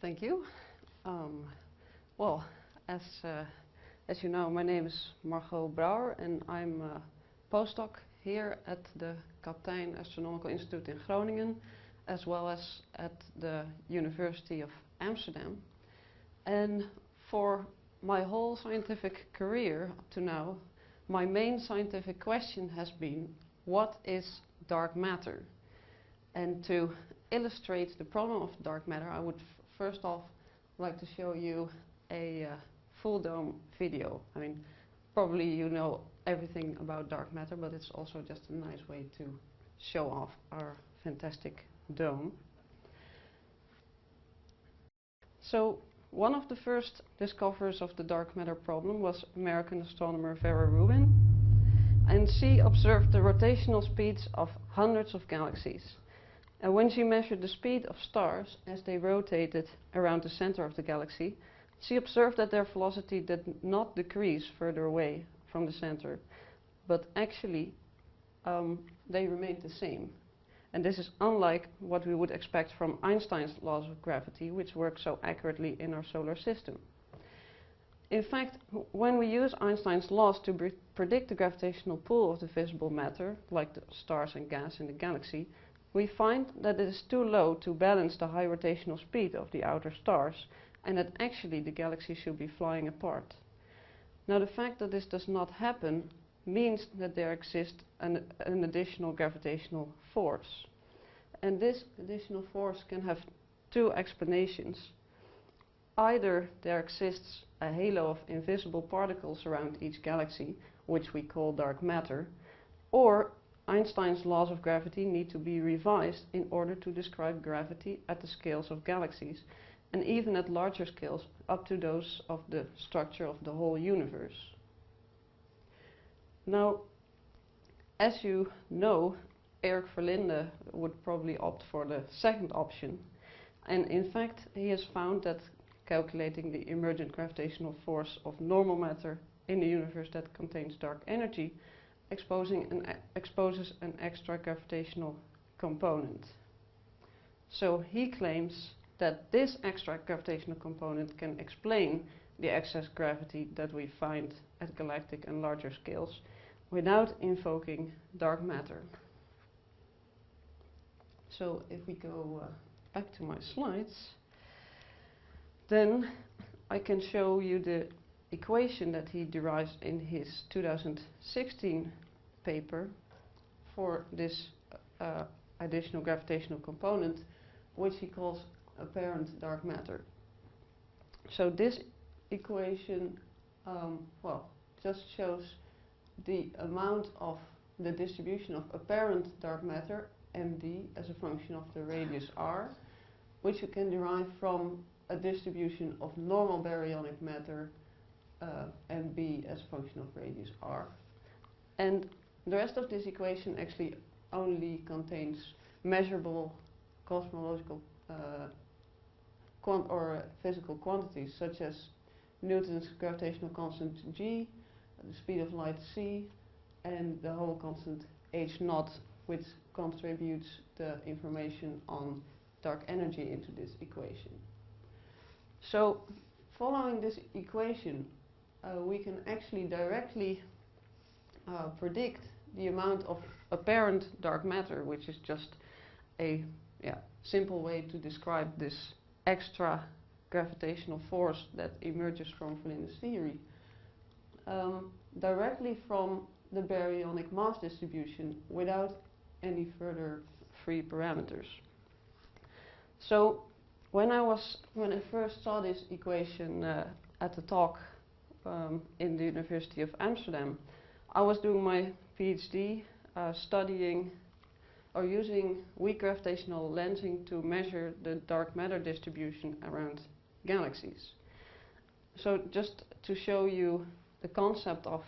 Thank you. Well, as you know, my name is Margot Brouwer, and I'm a postdoc here at the Kaptein Astronomical Institute in Groningen, as well as at the University of Amsterdam. And for my whole scientific career up to now, my main scientific question has been, what is dark matter? And to illustrate the problem of dark matter, I would first off like to show you a full dome video. I mean, probably you know everything about dark matter, but it's also just a nice way to show off our fantastic dome. So one of the first discoverers of the dark matter problem was American astronomer Vera Rubin, and she observed the rotational speeds of hundreds of galaxies. And when she measured the speed of stars as they rotated around the center of the galaxy, she observed that their velocity did not decrease further away from the center, but actually they remained the same. And this is unlike what we would expect from Einstein's laws of gravity, which work so accurately in our solar system. In fact, when we use Einstein's laws to predict the gravitational pull of the visible matter, like the stars and gas in the galaxy, we find that it is too low to balance the high rotational speed of the outer stars, and that actually the galaxy should be flying apart. Now, the fact that this does not happen means that there exists an additional gravitational force. And this additional force can have two explanations. Either there exists a halo of invisible particles around each galaxy, which we call dark matter, or Einstein's laws of gravity need to be revised in order to describe gravity at the scales of galaxies, and even at larger scales up to those of the structure of the whole universe. Now, as you know, Verlinde would probably opt for the second option, and in fact he has found that calculating the emergent gravitational force of normal matter in a universe that contains dark energy exposes an extra gravitational component. So he claims that this extra gravitational component can explain the excess gravity that we find at galactic and larger scales without invoking dark matter. So if we go back to my slides, then I can show you the equation that he derives in his 2016 paper for this additional gravitational component, which he calls apparent dark matter. So this equation just shows the amount of the distribution of apparent dark matter, md, as a function of the radius r, which you can derive from a distribution of normal baryonic matter, mb, as a function of radius r. And the rest of this equation actually only contains measurable cosmological or physical quantities, such as Newton's gravitational constant g, the speed of light c, and the Hubble constant h0, which contributes the information on dark energy into this equation. So, following this equation, we can actually directly predict the amount of apparent dark matter, which is just a simple way to describe this extra gravitational force that emerges from Verlinde's theory, directly from the baryonic mass distribution without any further free parameters. So when I first saw this equation at the talk in the University of Amsterdam, I was doing my PhD studying or using weak gravitational lensing to measure the dark matter distribution around galaxies. So just to show you the concept of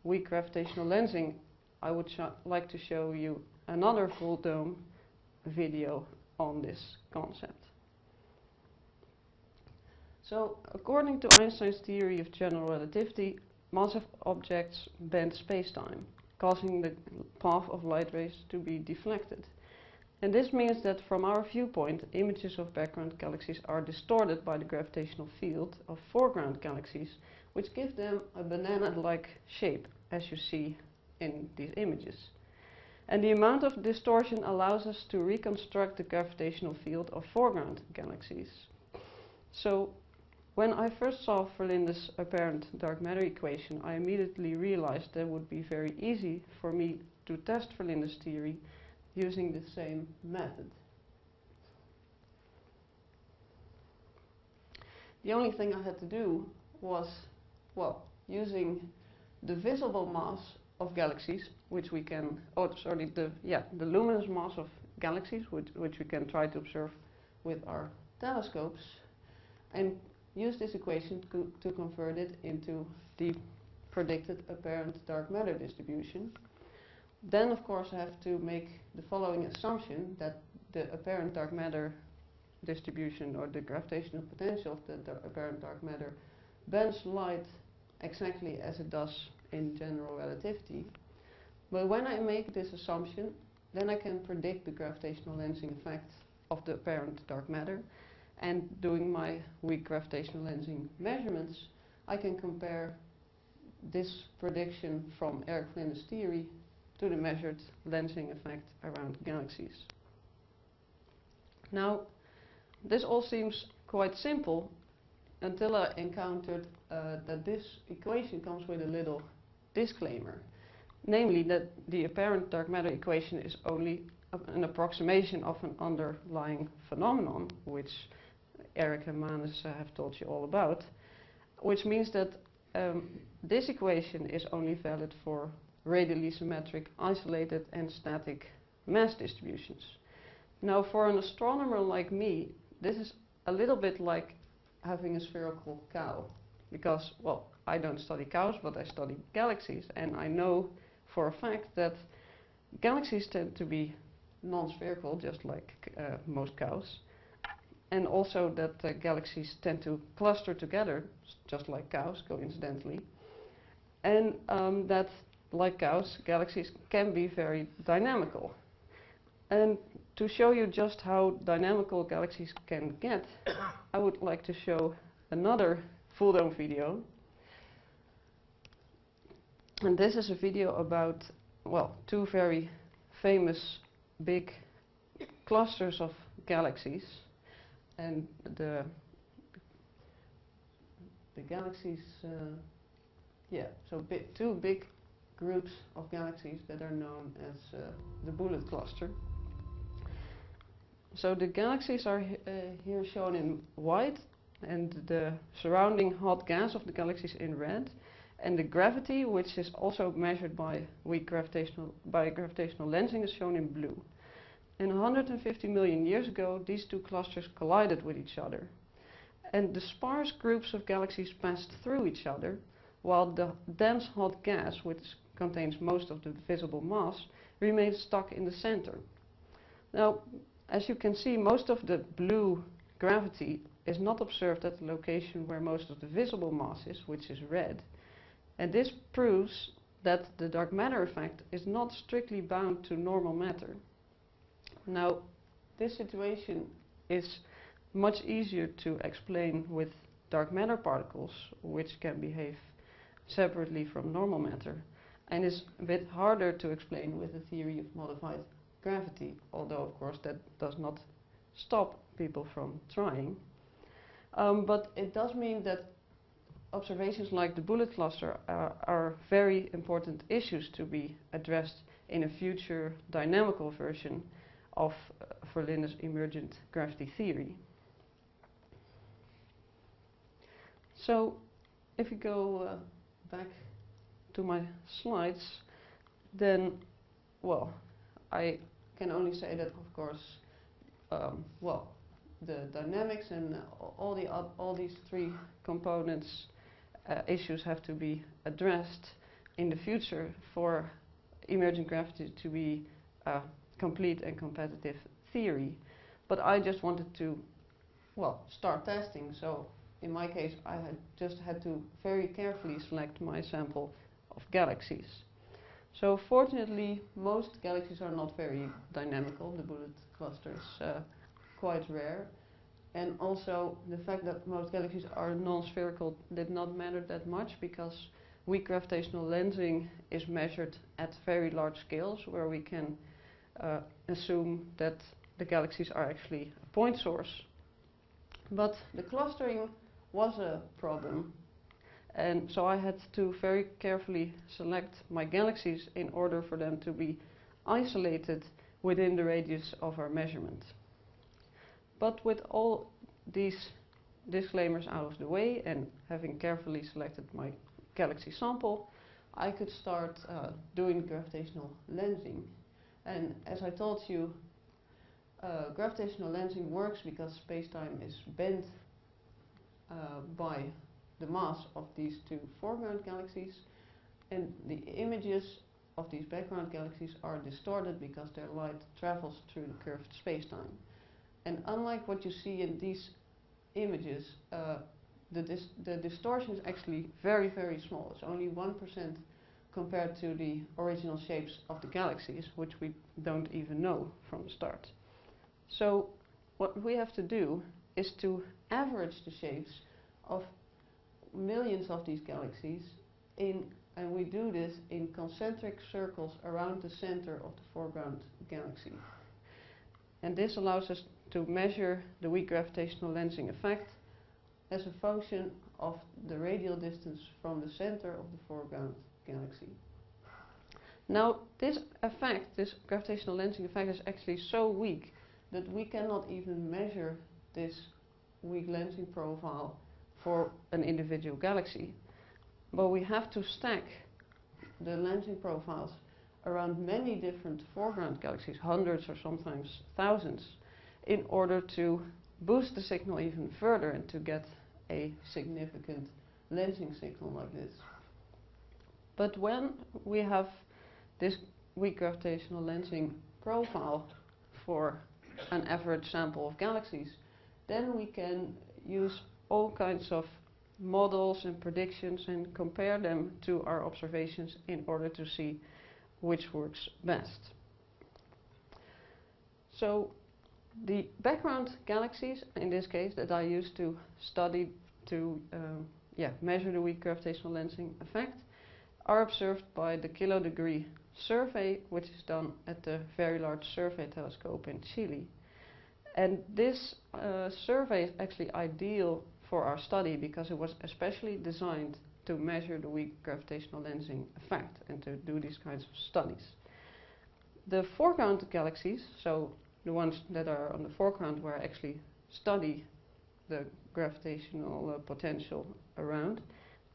weak gravitational lensing, I would like to show you another full dome video on this concept. So according to Einstein's theory of general relativity, massive objects bend spacetime, causing the path of light rays to be deflected. And this means that from our viewpoint, images of background galaxies are distorted by the gravitational field of foreground galaxies, which give them a banana-like shape, as you see in these images. And the amount of distortion allows us to reconstruct the gravitational field of foreground galaxies. So, when I first saw Verlinde's apparent dark matter equation, I immediately realized that it would be very easy for me to test Verlinde's theory using the same method. The only thing I had to do was, well, using the visible mass of galaxies, which we can, the luminous mass of galaxies, which we can try to observe with our telescopes, and use this equation to convert it into the predicted apparent dark matter distribution. Then, of course, I have to make the following assumption, that the apparent dark matter distribution, or the gravitational potential of the apparent dark matter, bends light exactly as it does in general relativity. But when I make this assumption, then I can predict the gravitational lensing effect of the apparent dark matter. And doing my weak gravitational lensing measurements, I can compare this prediction from Erik Verlinde's theory to the measured lensing effect around galaxies. Now, this all seems quite simple until I encountered that this equation comes with a little disclaimer, namely that the apparent dark matter equation is only an approximation of an underlying phenomenon, which Erik and Manes have told you all about, which means that this equation is only valid for radially symmetric, isolated and static mass distributions. Now, for an astronomer like me, this is a little bit like having a spherical cow, because, well, I don't study cows, but I study galaxies, and I know for a fact that galaxies tend to be non-spherical, just like most cows, and also that galaxies tend to cluster together, just like cows, coincidentally, and that, like cows, galaxies can be very dynamical. And to show you just how dynamical galaxies can get, I would like to show another full dome video. And this is a video about, well, two very famous big clusters of galaxies. And the galaxies, so two big groups of galaxies that are known as the bullet cluster. So the galaxies are here shown in white, and the surrounding hot gas of the galaxies in red, and the gravity, which is also measured by gravitational lensing, is shown in blue. And 150 million years ago, these two clusters collided with each other. And the sparse groups of galaxies passed through each other, while the dense hot gas, which contains most of the visible mass, remained stuck in the center. Now, as you can see, most of the blue gravity is not observed at the location where most of the visible mass is, which is red. And this proves that the dark matter effect is not strictly bound to normal matter. Now, this situation is much easier to explain with dark matter particles, which can behave separately from normal matter, and is a bit harder to explain with the theory of modified gravity, although of course that does not stop people from trying. But it does mean that observations like the bullet cluster are very important issues to be addressed in a future dynamical version of Verlinde's emergent gravity theory. So, if you go back to my slides, then, well, I can only say that, of course, the dynamics and all these three components issues have to be addressed in the future for emergent gravity to be a complete and competitive theory. But I just wanted to, well, start testing. So in my case, I had to very carefully select my sample of galaxies. So fortunately, most galaxies are not very dynamical. The bullet cluster is quite rare. And also the fact that most galaxies are non-spherical did not matter that much, because weak gravitational lensing is measured at very large scales, where we can assume that the galaxies are actually a point source. But the clustering was a problem, and so I had to very carefully select my galaxies in order for them to be isolated within the radius of our measurement. But with all these disclaimers out of the way, and having carefully selected my galaxy sample, I could start doing gravitational lensing. And as I told you, gravitational lensing works because space-time is bent by the mass of these two foreground galaxies, and the images of these background galaxies are distorted because their light travels through the curved space-time. And unlike what you see in these images, the distortion is actually very, very small. It's only 1% compared to the original shapes of the galaxies, which we don't even know from the start. So what we have to do is to average the shapes of millions of these galaxies and we do this in concentric circles around the center of the foreground galaxy. And this allows us to measure the weak gravitational lensing effect as a function of the radial distance from the center of the foreground galaxy. Now, this effect, this gravitational lensing effect, is actually so weak that we cannot even measure this weak lensing profile for an individual galaxy. But we have to stack the lensing profiles around many different foreground galaxies, hundreds or sometimes thousands, in order to boost the signal even further and to get a significant lensing signal like this. But when we have this weak gravitational lensing profile for an average sample of galaxies, then we can use all kinds of models and predictions and compare them to our observations in order to see which works best. So the background galaxies, in this case, that I used to study to measure the weak gravitational lensing effect, are observed by the kilodegree survey, which is done at the Very Large Survey Telescope in Chile. And this survey is actually ideal for our study because it was especially designed to measure the weak gravitational lensing effect and to do these kinds of studies. The foreground galaxies, so the ones that are on the foreground where I actually study the gravitational potential around,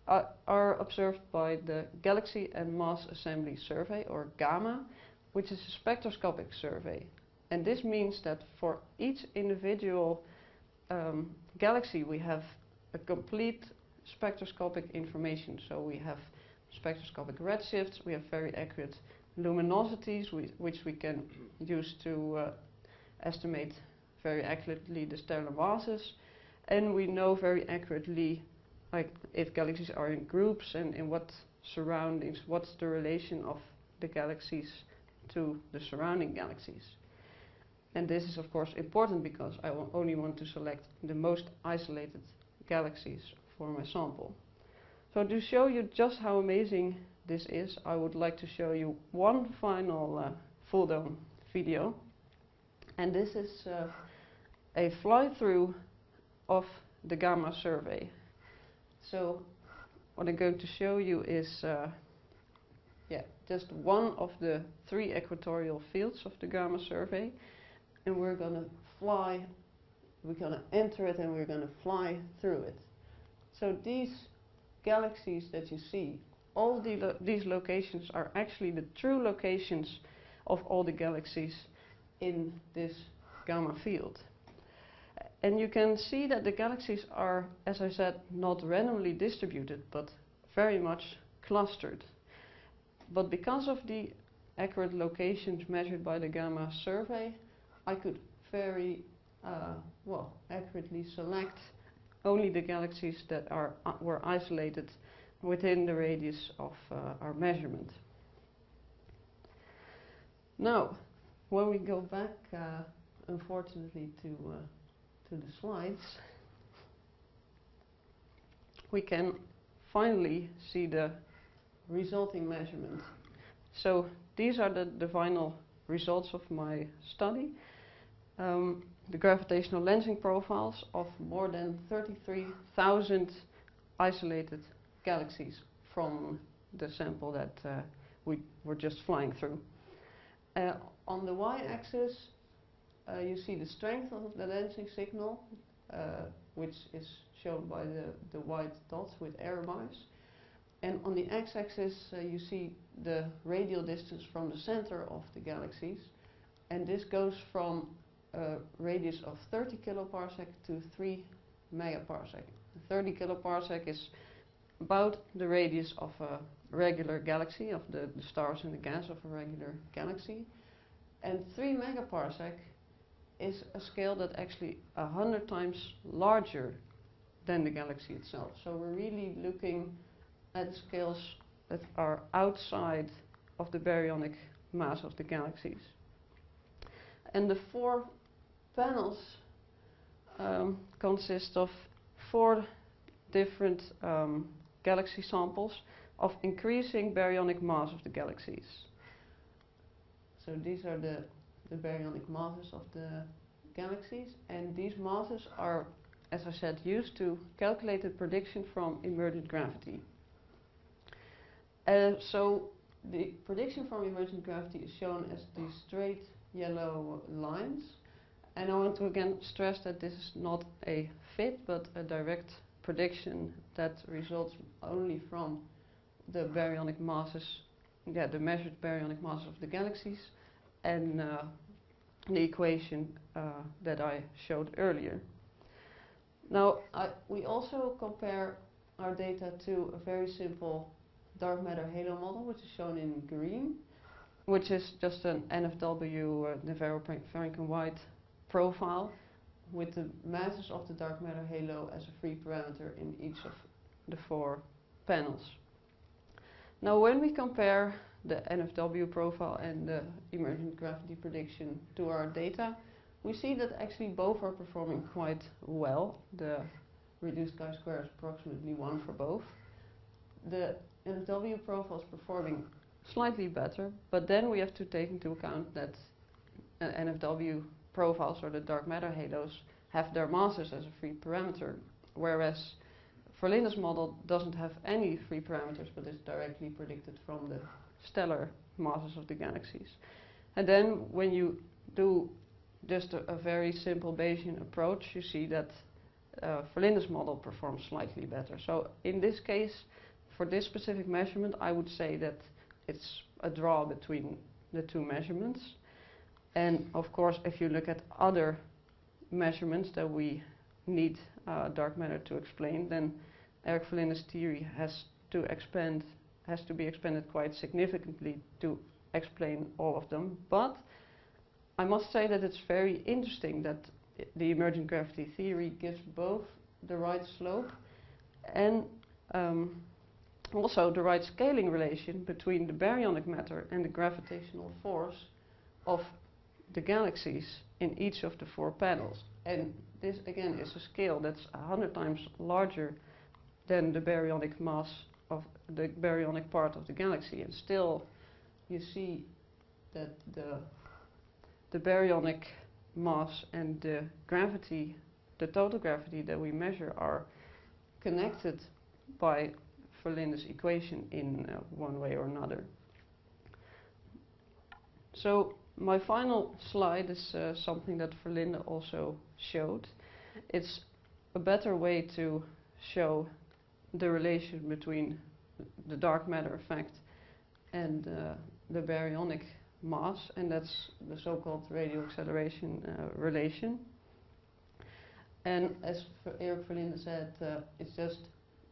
are observed by the Galaxy and Mass Assembly Survey, or GAMA, which is a spectroscopic survey. And this means that for each individual galaxy we have a complete spectroscopic information. So we have spectroscopic redshifts, we have very accurate luminosities which we can use to estimate very accurately the stellar masses, and we know very accurately like if galaxies are in groups and in what surroundings, what's the relation of the galaxies to the surrounding galaxies. And this is of course important because I only want to select the most isolated galaxies for my sample. So to show you just how amazing this is, I would like to show you one final full dome video. And this is a fly-through of the GAMA survey. So what I'm going to show you is just one of the 3 equatorial fields of the GAMA survey. And we're going to enter it and we're going to fly through it. So these galaxies that you see, all these locations are actually the true locations of all the galaxies in this gamma field. And you can see that the galaxies are, as I said, not randomly distributed, but very much clustered. But because of the accurate locations measured by the GAMA survey, I could very accurately select only the galaxies that were isolated within the radius of our measurement. Now, when we go back, unfortunately, to the slides, we can finally see the resulting measurement. So these are the final results of my study. The gravitational lensing profiles of more than 33,000 isolated galaxies from the sample that we were just flying through. On the y-axis, you see the strength of the lensing signal, which is shown by the white dots with error bars. And on the x-axis, you see the radial distance from the center of the galaxies. And this goes from a radius of 30 kiloparsec to 3 megaparsec. 30 kiloparsec is about the radius of a regular galaxy, of the stars and the gas of a regular galaxy. And 3 megaparsec is a scale that's actually 100 times larger than the galaxy itself. So we're really looking at scales that are outside of the baryonic mass of the galaxies. And the 4 panels consist of 4 different galaxy samples of increasing baryonic mass of the galaxies. So these are the baryonic masses of the galaxies, and these masses are, as I said, used to calculate the prediction from emergent gravity. So the prediction from emergent gravity is shown as these straight yellow lines. And I want to again stress that this is not a fit, but a direct prediction that results only from the baryonic masses, the measured baryonic masses of the galaxies, and the equation that I showed earlier. Now, we also compare our data to a very simple dark matter halo model, which is shown in green, which is just an NFW, Navarro-Franken-White profile with the masses of the dark matter halo as a free parameter in each of the 4 panels. Now, when we compare the NFW profile and the emergent gravity prediction to our data, we see that actually both are performing quite well. The reduced chi-square is approximately 1 for both. The NFW profile is performing slightly better, but then we have to take into account that NFW profiles, or the dark matter halos, have their masses as a free parameter, whereas Verlinde's model doesn't have any free parameters, but is directly predicted from the stellar masses of the galaxies. And then when you do just a very simple Bayesian approach, you see that Verlinde's model performs slightly better. So in this case, for this specific measurement, I would say that it's a draw between the 2 measurements. And of course, if you look at other measurements that we need dark matter to explain, then Eric Verlinde's theory has to be expanded quite significantly to explain all of them. But I must say that it's very interesting that the emergent gravity theory gives both the right slope and also the right scaling relation between the baryonic matter and the gravitational force of the galaxies in each of the 4 panels. And this again is a scale that's 100 times larger than the baryonic mass of the baryonic part of the galaxy, and still you see that the baryonic mass and the gravity, the total gravity that we measure, are connected by Verlinde's equation in one way or another. So my final slide is something that Verlinde also showed. It's a better way to show the relation between the dark matter effect and the baryonic mass, and that's the so-called radial acceleration relation. And as Eric Verlinde said, it's just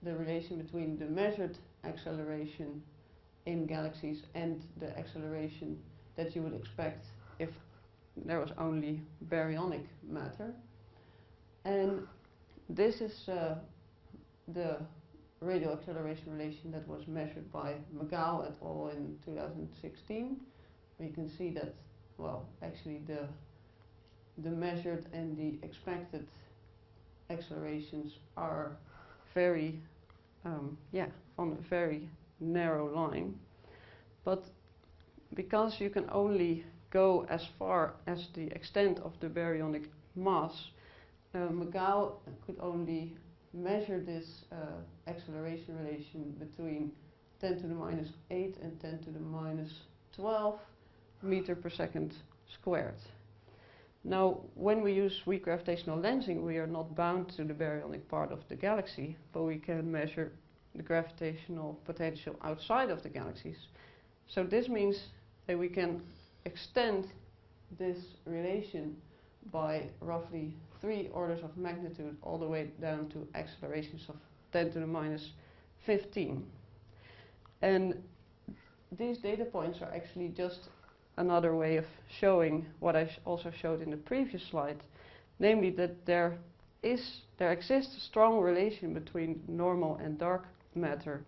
the relation between the measured acceleration in galaxies and the acceleration that you would expect if there was only baryonic matter. And this is the radial acceleration relation that was measured by Margot et al. In 2016. we can see that, well, actually the measured and the expected accelerations are very, yeah, on a very narrow line. But because you can only go as far as the extent of the baryonic mass, Margot could only measure this acceleration relation between 10 to the minus 8 and 10 to the minus 12 meter per second squared. Now, when we use weak gravitational lensing, we are not bound to the baryonic part of the galaxy, but we can measure the gravitational potential outside of the galaxies. So this means that we can extend this relation by roughly 3 orders of magnitude all the way down to accelerations of 10 to the minus 15. And these data points are actually just another way of showing what I also showed in the previous slide, namely that there exists a strong relation between normal and dark matter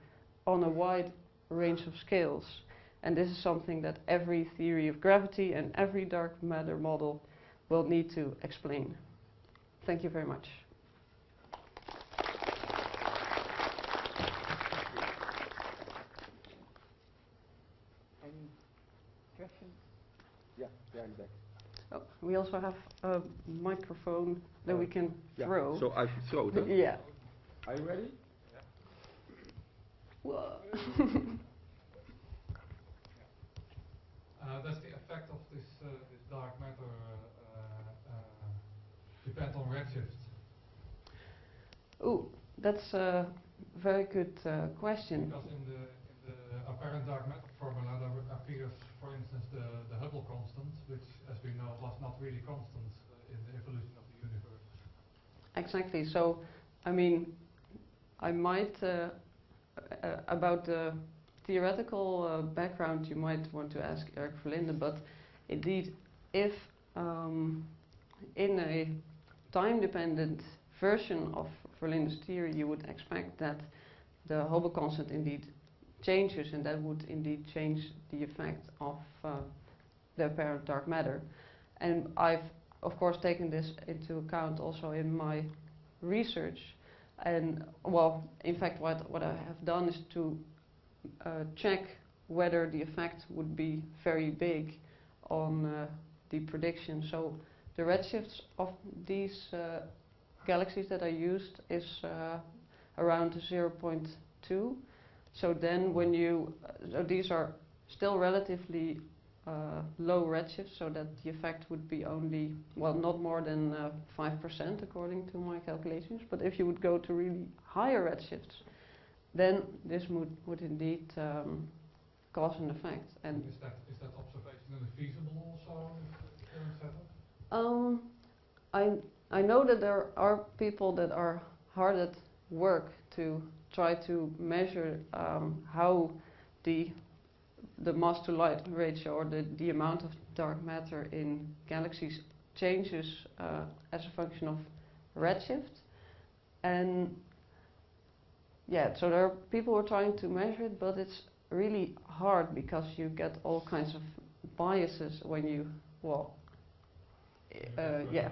on a wide range of scales. And this is something that every theory of gravity and every dark matter model will need to explain. Thank you very much. Any questions? Yeah, there in the back. Oh, we also have a microphone that we can throw. So I should throw it, huh? Yeah. Are you ready? Whoa. Does the effect of this dark matter depend on redshift? Ooh, that's a very good question. Because in the apparent dark matter formula there appears, for instance, the Hubble constant, which, as we know, was not really constant in the evolution of the universe. Exactly. So, I mean, I might about the theoretical background, you might want to ask Eric Verlinde, but indeed, if in a time-dependent version of Verlinde's theory, you would expect that the Hubble constant indeed changes, and that would indeed change the effect of the apparent dark matter. And I've, of course, taken this into account also in my research. And, well, in fact, what I have done is to check whether the effect would be very big on the prediction. So the redshifts of these galaxies that I used is around 0.2. So then when you, so these are still relatively low redshifts, so that the effect would be only, well, not more than 5% according to my calculations. But if you would go to really higher redshifts, then this would indeed cause an effect. And is that observationally feasible also in the current setup? I know that there are people that are hard at work to try to measure how the mass to light ratio, or the amount of dark matter in galaxies changes as a function of redshift. And yeah, so there are people who are trying to measure it, but it's really hard because you get all kinds of biases when you, well, yeah.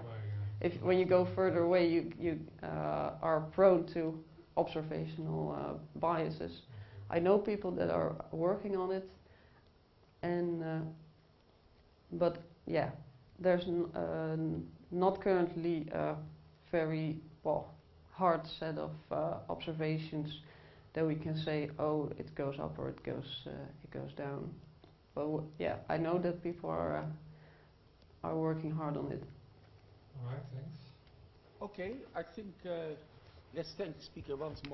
When you go further away, you are prone to observational biases. I know people that are working on it, and but yeah, there's not currently a very hard set of observations that we can say, oh, it goes up or it goes down. But yeah, I know that people are working hard on it. All right, thanks. Okay, I think let's thank the speaker once more.